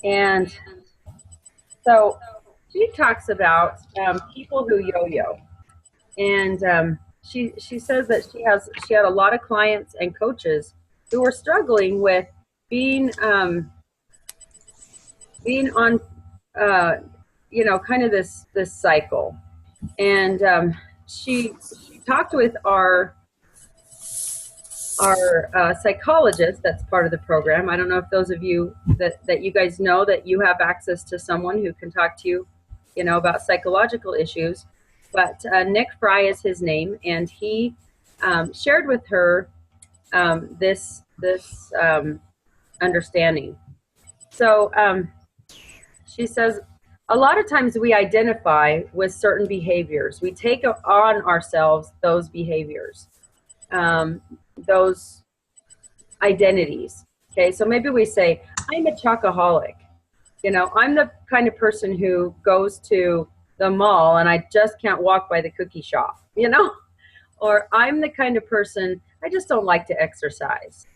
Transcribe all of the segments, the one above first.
And so she talks about people who yo-yo, and she says that she had a lot of clients and coaches who were struggling with being being on kind of this cycle. And she talked with our psychologist that's part of the program. I don't know if those of you that you guys know that you have access to someone who can talk to you, about psychological issues. But Nick Fry is his name, and he shared with her this understanding. So she says, a lot of times we identify with certain behaviors. We take on ourselves those behaviors, those identities. Okay, so maybe we say, I'm a chocoholic. I'm the kind of person who goes to the mall and I just can't walk by the cookie shop, or I'm the kind of person, I just don't like to exercise.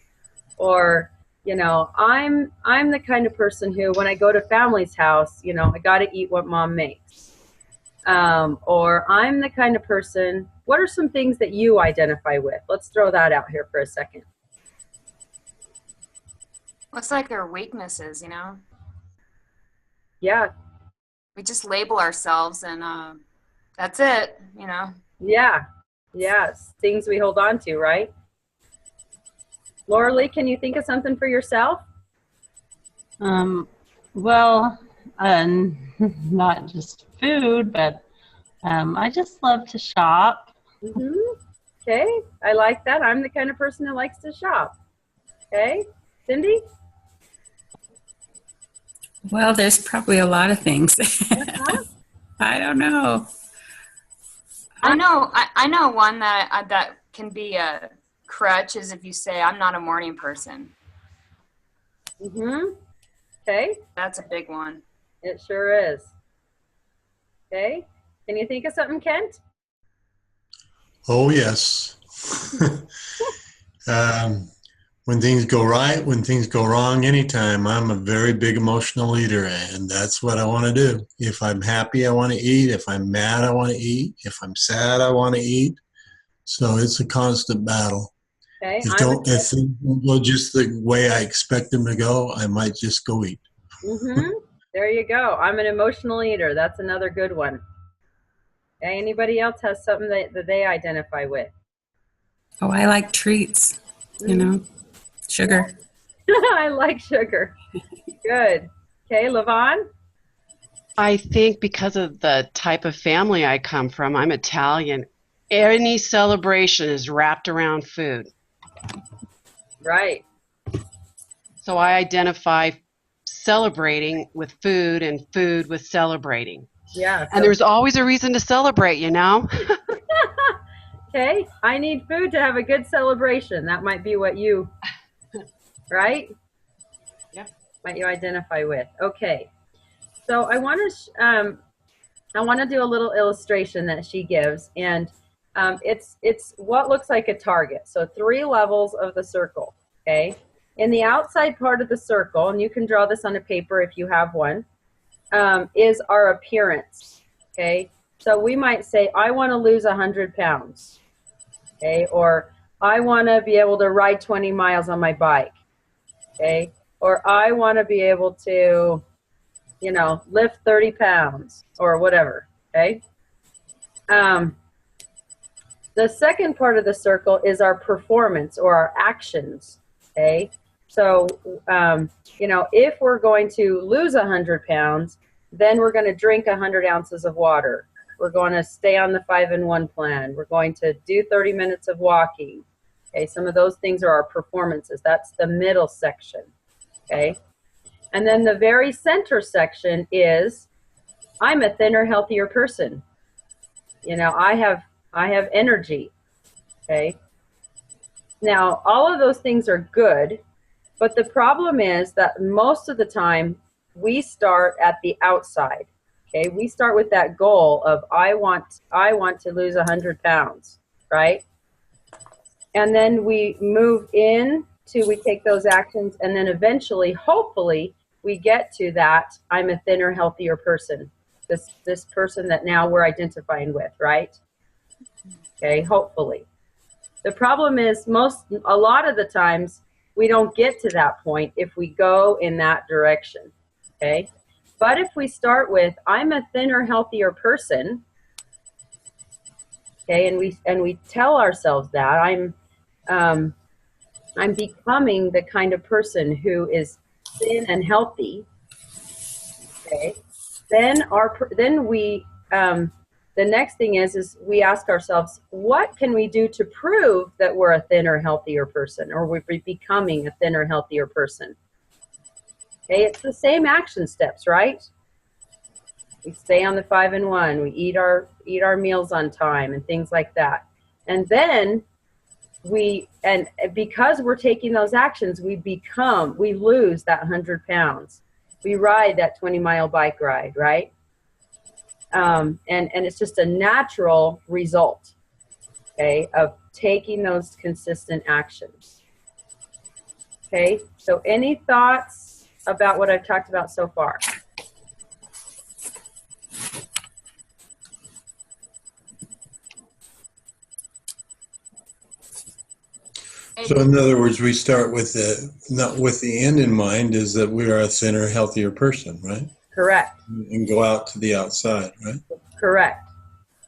Or I'm the kind of person who, when I go to family's house, I got to eat what mom makes. Or I'm the kind of person, what are some things that you identify with? Let's throw that out here for a second. Looks like our weaknesses, Yeah. We just label ourselves and that's it, Yeah. Yes. Things we hold on to, right? Laura Lee, can you think of something for yourself? Well, not just food, but I just love to shop. Mm-hmm. Okay, I like that. I'm the kind of person who likes to shop. Okay, Cindy? Well, there's probably a lot of things. I don't know. I know one that can be a crutch is if you say, I'm not a morning person. Mm-hmm. Okay. That's a big one. It sure is. Okay. Can you think of something, Kent? Oh, yes. When things go right, when things go wrong, anytime, I'm a very big emotional leader, and that's what I want to do. If I'm happy, I want to eat. If I'm mad, I want to eat. If I'm sad, I want to eat. So it's a constant battle. Okay. If things don't go just the way I expect them to go, I might just go eat. Mm-hmm. There you go. I'm an emotional eater. That's another good one. Okay. Anybody else has something that they identify with? Oh, I like treats, sugar. Yeah. I like sugar. Good. Okay, Levon? I think because of the type of family I come from, I'm Italian. Any celebration is wrapped around food. Right. So I identify celebrating with food and food with celebrating. Yeah. And there's always a reason to celebrate, Okay, I need food to have a good celebration. That might be what you, right? Yeah. Might you identify with? Okay. So I want to do a little illustration that she gives, and it's what looks like a target. So 3 levels of the circle. Okay. In the outside part of the circle, and you can draw this on a paper if you have one, is our appearance. Okay. So we might say, I want to lose 100 pounds. Okay. Or I want to be able to ride 20 miles on my bike. Okay. Or I want to be able to, lift 30 pounds or whatever. Okay. The second part of the circle is our performance or our actions. Okay. So, if we're going to lose 100 pounds, then we're going to drink 100 ounces of water. We're going to stay on the 5-in-1 plan. We're going to do 30 minutes of walking. Okay. Some of those things are our performances. That's the middle section. Okay. And then the very center section is, I'm a thinner, healthier person. I have energy. Okay. Now, all of those things are good, but the problem is that most of the time we start at the outside. Okay. We start with that goal of, I want to lose 100 pounds, right? And then we move in to, we take those actions, and then eventually, hopefully, we get to that I'm a thinner, healthier person. This person that now we're identifying with, right? Okay, hopefully. The problem is a lot of the times we don't get to that point if we go in that direction. Okay? But if we start with I'm a thinner, healthier person, okay, and we tell ourselves that I'm becoming the kind of person who is thin and healthy. Okay, then we the next thing is we ask ourselves, what can we do to prove that we're a thinner, healthier person, or we're becoming a thinner, healthier person? Okay, it's the same action steps, right? We stay on the 5 and 1. We eat our meals on time and things like that. And then because we're taking those actions, we lose that 100 pounds. We ride that 20-mile bike ride, right? And it's just a natural result, okay, of taking those consistent actions. Okay, so any thoughts about what I've talked about so far? So in other words, we start with not with the end in mind, is that we are a thinner, healthier person, right? Correct. And go out to the outside, right? Correct.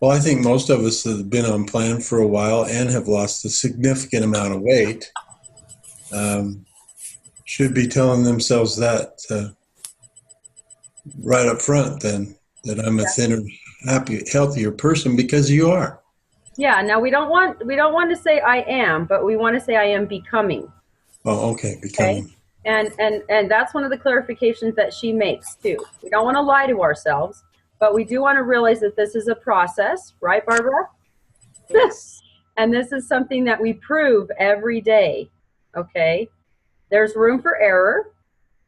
Well, I think most of us that have been on plan for a while and have lost a significant amount of weight should be telling themselves that right up front, then, that I'm a thinner, healthier person, because you are. Yeah. Now we don't want to say I am, but we want to say I am becoming. Oh, okay, becoming. Okay? And that's one of the clarifications that she makes too. We don't want to lie to ourselves, but we do want to realize that this is a process, right, Barbara? Yes. And this is something that we prove every day. Okay. There's room for error.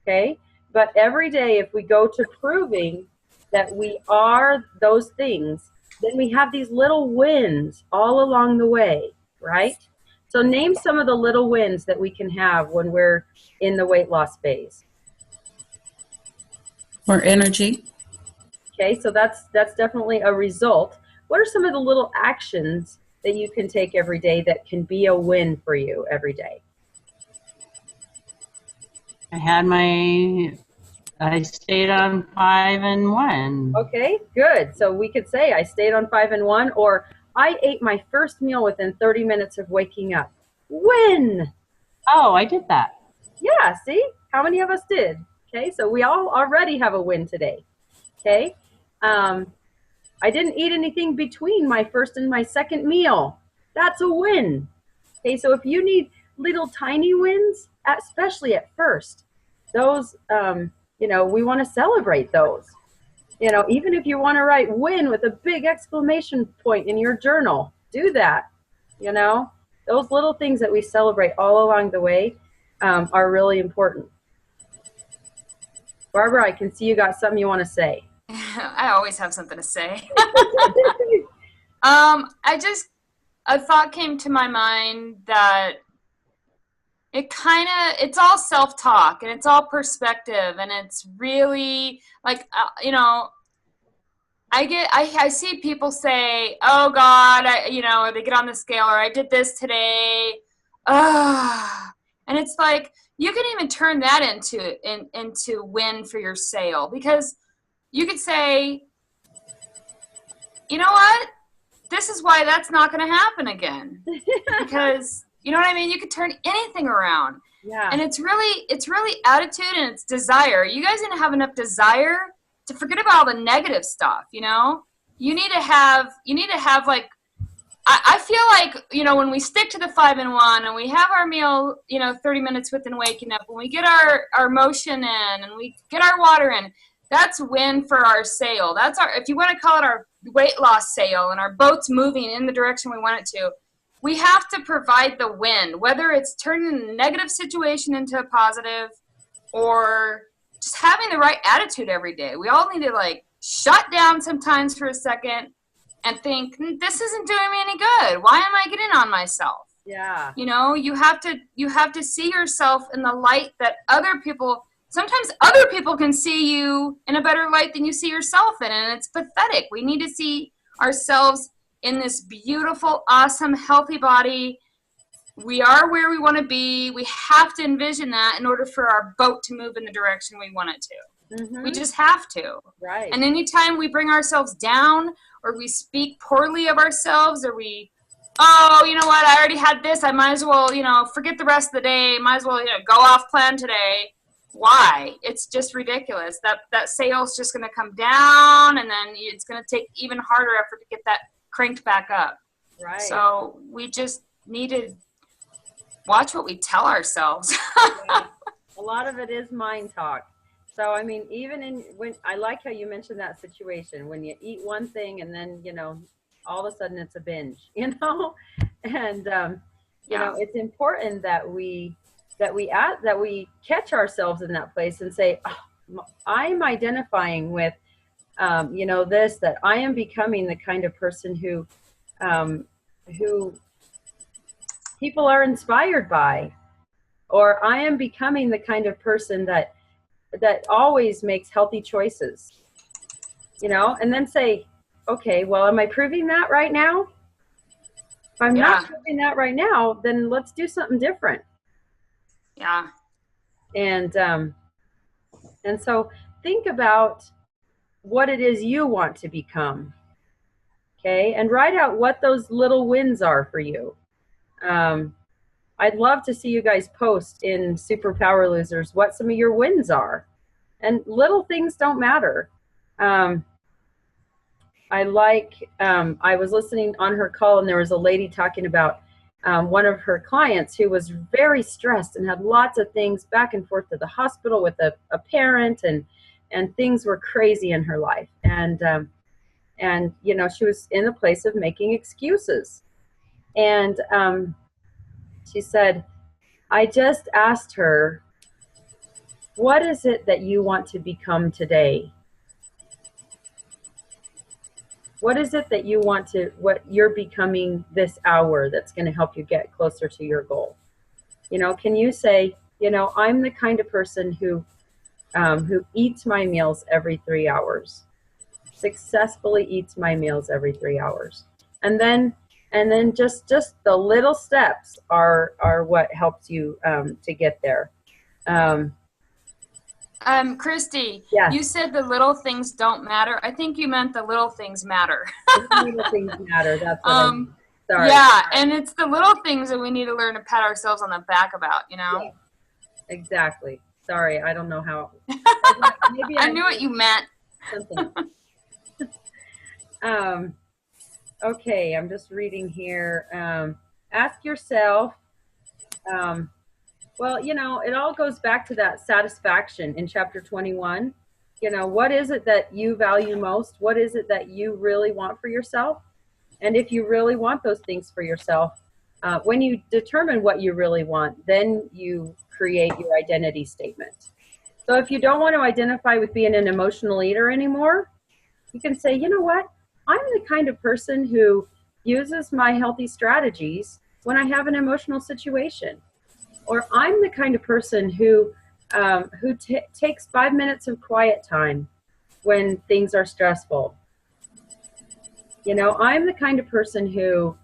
Okay. But every day, if we go to proving that we are those things, then we have these little wins all along the way, right? So name some of the little wins that we can have when we're in the weight loss phase. More energy. Okay, so that's definitely a result. What are some of the little actions that you can take every day that can be a win for you every day? I stayed on 5 and 1. Okay, good. So we could say I stayed on 5 and 1, or I ate my first meal within 30 minutes of waking up. Win! Oh, I did that. Yeah, see? How many of us did? Okay, so we all already have a win today. Okay? I didn't eat anything between my first and my second meal. That's a win. Okay, so if you need little tiny wins, especially at first, those, we want to celebrate those. Even if you want to write win with a big exclamation point in your journal, do that. Those little things that we celebrate all along the way are really important. Barbara, I can see you got something you want to say. I always have something to say. A thought came to my mind that it's all self-talk and it's all perspective, and it's really like, I see people say, oh God, they get on the scale, or I did this today. And it's like, you can even turn that into win for your sale, because you could say, you know what? This is why that's not going to happen again. Because, you know what I mean? You could turn anything around. Yeah. And it's really attitude and it's desire. You guys need to have enough desire to forget about all the negative stuff, You need to have like, I feel like, when we stick to the 5 and 1 and we have our meal, 30 minutes within waking up, when we get our motion in and we get our water in, that's win for our sale. That's if you want to call it our weight loss sale, and our boat's moving in the direction we want it to. We have to provide the win, whether it's turning a negative situation into a positive or just having the right attitude every day. We all need to shut down sometimes for a second and think, this isn't doing me any good. Why am I getting on myself? Yeah. You have to see yourself in the light that other people sometimes other people can see you in a better light than you see yourself in, and it's pathetic. We need to see ourselves in this beautiful, awesome, healthy body. We are where we want to be. We have to envision that in order for our boat to move in the direction we want it to. Mm-hmm. We just have to. Right. And anytime we bring ourselves down, or we speak poorly of ourselves, or we, oh, you know what, I already had this, I might as well, forget the rest of the day, might as well, go off plan today. Why? It's just ridiculous. That sale's just going to come down, and then it's going to take even harder effort to get that cranked back up. Right. So we just need to watch what we tell ourselves. Yeah. A lot of it is mind talk. So, I mean, even when I like how you mentioned that situation when you eat one thing and then, all of a sudden it's a binge, and, it's important that we catch ourselves in that place and say, oh, I'm identifying with, this, that I am becoming the kind of person who people are inspired by, or I am becoming the kind of person that always makes healthy choices, and then say, okay, well, am I proving that right now? If I'm not proving that right now, then let's do something different. Yeah. And so think about what it is you want to become. Okay. And write out what those little wins are for you. I'd love to see you guys post in Superpower Losers what some of your wins are. And little things don't matter. I was listening on her call, and there was a lady talking about one of her clients who was very stressed and had lots of things back and forth to the hospital with a parent, and things were crazy in her life. And she was in a place of making excuses. And she said, I just asked her, what is it that you want to become today? What is it that you want to, what you're becoming this hour that's going to help you get closer to your goal? Can you say, I'm the kind of person who eats my meals every 3 hours, successfully eats my meals every 3 hours. And then just the little steps are what helps you to get there. Christy, yes. You said the little things don't matter. I think you meant the little things matter. The little things matter. That's what I mean. Sorry. Yeah, and it's the little things that we need to learn to pat ourselves on the back about, Yeah, exactly. Sorry, I don't know how. Maybe I knew what you meant. Something. Okay, I'm just reading here. Ask yourself, well, it all goes back to that satisfaction in chapter 21. What is it that you value most? What is it that you really want for yourself? And if you really want those things for yourself, when you determine what you really want, then you create your identity statement. So if you don't want to identify with being an emotional eater anymore, you can say, you know what? I'm the kind of person who uses my healthy strategies when I have an emotional situation. Or I'm the kind of person who takes 5 minutes of quiet time when things are stressful. I'm the kind of person who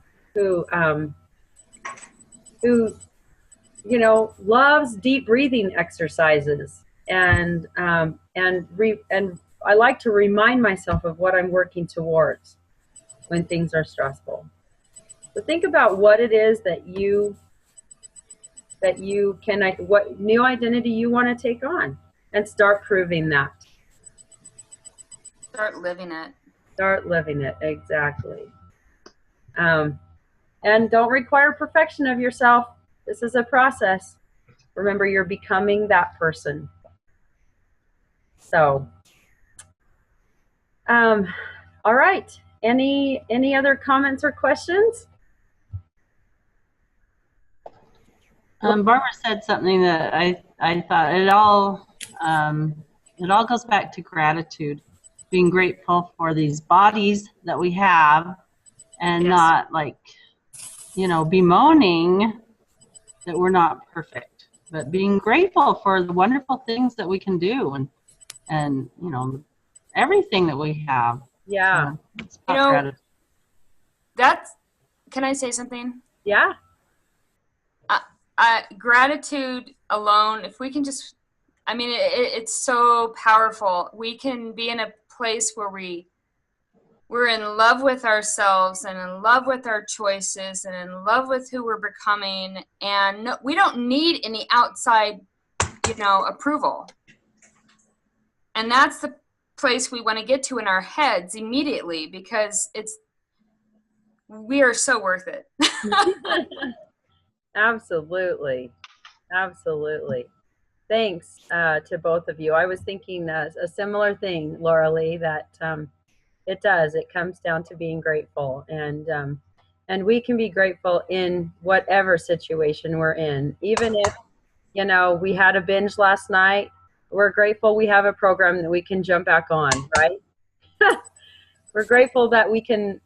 loves deep breathing exercises, and I like to remind myself of what I'm working towards when things are stressful. So think about what it is that you can, what new identity you want to take on, and start proving that. Start living it. Start living it, exactly. And don't require perfection of yourself. This is a process. Remember, you're becoming that person. So, all right. Any other comments or questions? Barbara said something that I thought it all goes back to gratitude, being grateful for these bodies that we have, and not bemoaning that we're not perfect. but being grateful for the wonderful things that we can do, and you know, everything that we have. Yeah. So it's You about know, gratitude. Can I say something? Yeah. Gratitude alone, if we can just, I mean, it's so powerful. We can be in a place where we're in love with ourselves and in love with our choices and in love with who we're becoming. And no, we don't need any outside, approval. And that's the place we want to get to in our heads immediately, because we are so worth it. Absolutely. Absolutely. Thanks to both of you. I was thinking a similar thing, Laura Lee, that it comes down to being grateful, and we can be grateful in whatever situation we're in. Even if, we had a binge last night, we're grateful we have a program that we can jump back on, right? We're grateful that we can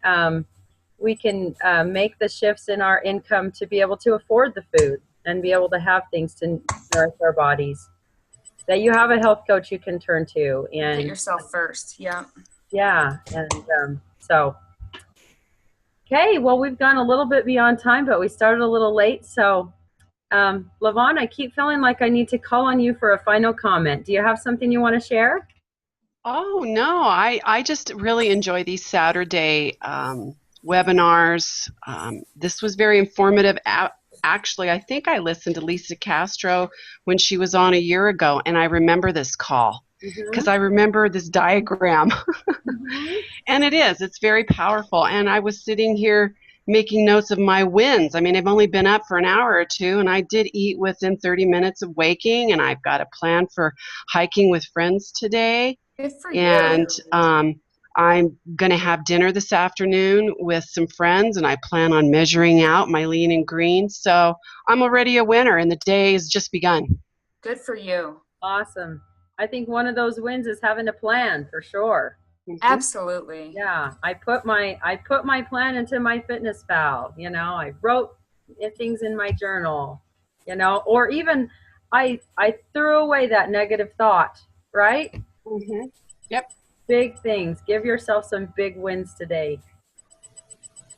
make the shifts in our income to be able to afford the food and be able to have things to nourish our bodies. That you have a health coach you can turn to, and Put yourself first. Yeah. yeah, and so. Okay, well, we've gone a little bit beyond time, but we started a little late. So, Lavon, I keep feeling like I need to call on you for a final comment. Do you have something you want to share? Oh, no, I just really enjoy these Saturday webinars. This was very informative. Actually, I think I listened to Lisa Castro when she was on a year ago, and I remember this call because I remember this diagram. And it's very powerful. And I was sitting here making notes of my wins. I mean, I've only been up for an hour or two, and I did eat within 30 minutes of waking, and I've got a plan for hiking with friends today. Good for And you. I'm going to have dinner this afternoon with some friends, and I plan on measuring out my lean and green. So I'm already a winner, and the day has just begun. Good for you. Awesome. I think one of those wins is having a plan, for sure. Absolutely. Yeah, I put my plan into my fitness pal. I wrote things in my journal. Or even I threw away that negative thought. Right? Yep. Big things. Give yourself some big wins today.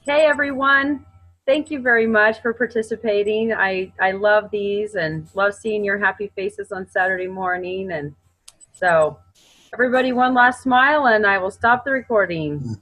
Hey, everyone. Thank you very much for participating. I love these and love seeing your happy faces on Saturday morning. And so, everybody, one last smile, and I will stop the recording.